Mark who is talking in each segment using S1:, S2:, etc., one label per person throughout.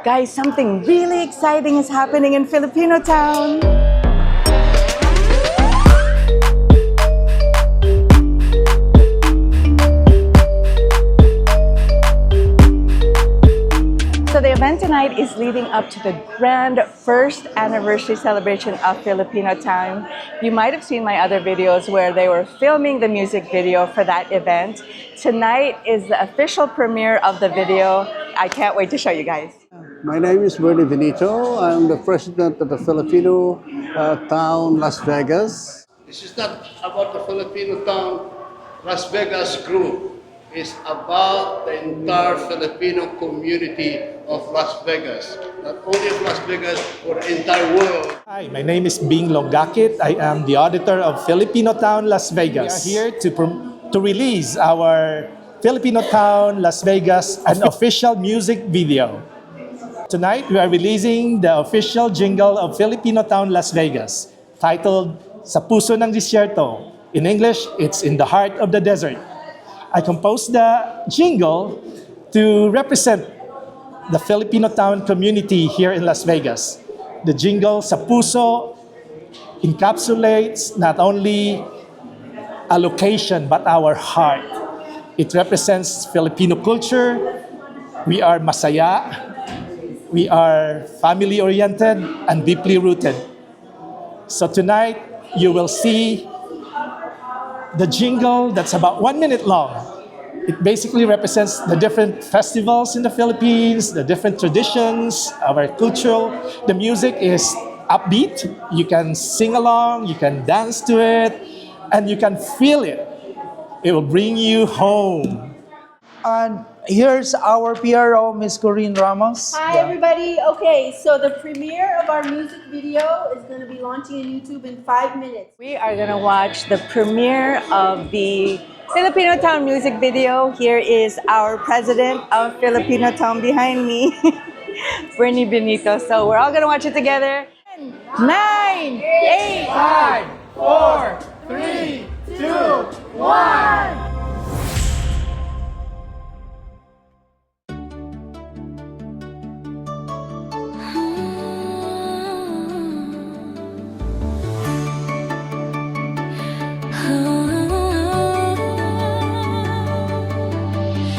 S1: Guys, something really exciting is happening in Filipino Town. So the event tonight is leading up to the grand first anniversary celebration of Filipino Town. You might have seen my other videos where they were filming the music video for that event. Tonight is the official premiere of the video. I can't wait to show you guys.
S2: My name is Ernie Benito. I'm the president of the Filipino Town Las Vegas.
S3: This is not about the Filipino Town Las Vegas group. It's about the entire Filipino community of Las Vegas. Not only of Las Vegas, for the entire world.
S4: Hi, my name is Bing Longakit. I am the auditor of Filipino Town Las Vegas. We are here to release our Filipino Town Las Vegas, an official music video. Tonight, we are releasing the official jingle of Filipino Town Las Vegas, titled Sa Puso ng Disyerto. In English, it's In the Heart of the Desert. I composed the jingle to represent the Filipino Town community here in Las Vegas. The jingle Sa Puso encapsulates not only a location but our heart. It represents Filipino culture. We are masaya. We are family-oriented and deeply rooted. So tonight, you will see the jingle that's about 1 minute long. It basically represents the different festivals in the Philippines, the different traditions, our culture. The music is upbeat. You can sing along, you can dance to it, and you can feel it. It will bring you home.
S5: And here's our PRO, Miss Corinne Ramos.
S6: Hi, everybody. Okay, so the premiere of our music video is going to be launching on YouTube in 5 minutes.
S1: We are gonna watch the premiere of the Filipino Town music video. Here is our president of Filipino Town behind me, Ernie Benito. So we're all gonna watch it together. 9, 8,
S4: 5, 4, 3, 2, 1.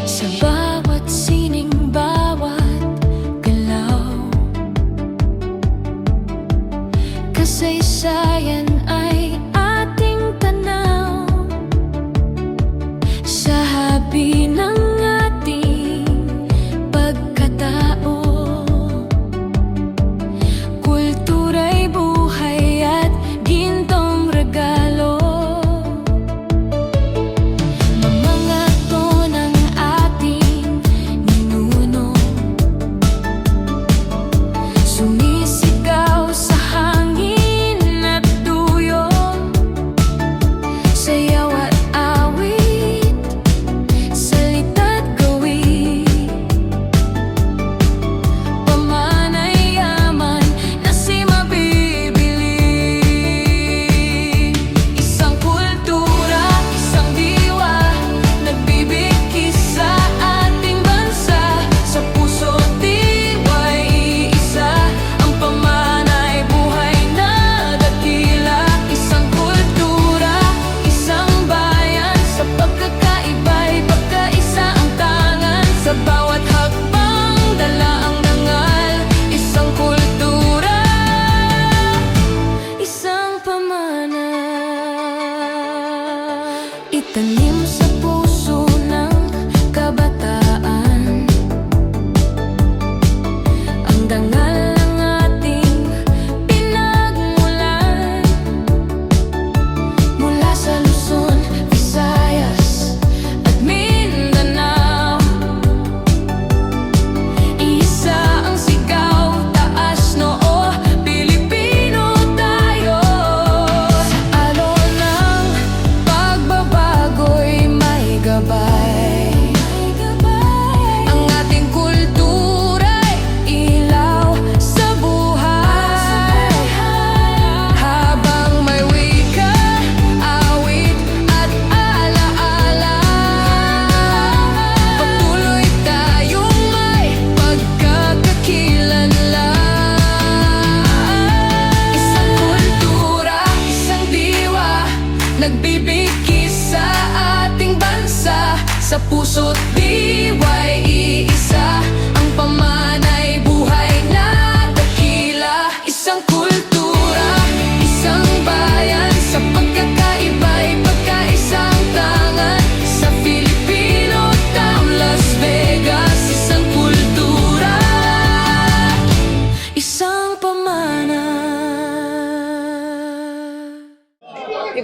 S7: Sa bawat sining, bawat galaw, kasaysayan ay ating tanaw.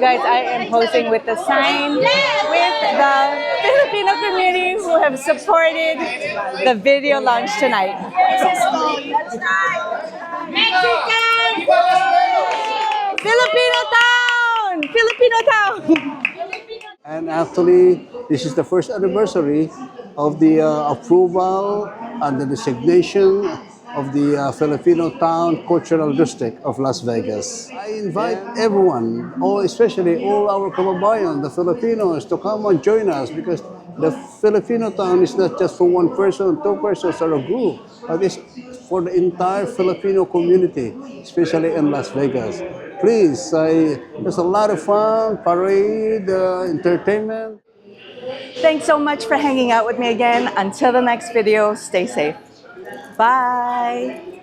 S1: guys, I am posing with the sign with the Filipino community who have supported the video launch tonight. Filipino Town! Filipino Town!
S2: And actually, this is the first anniversary of the approval and the designation of the Filipino Town Cultural District of Las Vegas. I invite everyone, especially all our kababayan, the Filipinos, to come and join us because the Filipino Town is not just for one person, two persons, or a group, but it's for the entire Filipino community, especially in Las Vegas. Please, there's a lot of fun, parade, entertainment.
S1: Thanks so much for hanging out with me again. Until the next video, stay safe. Bye!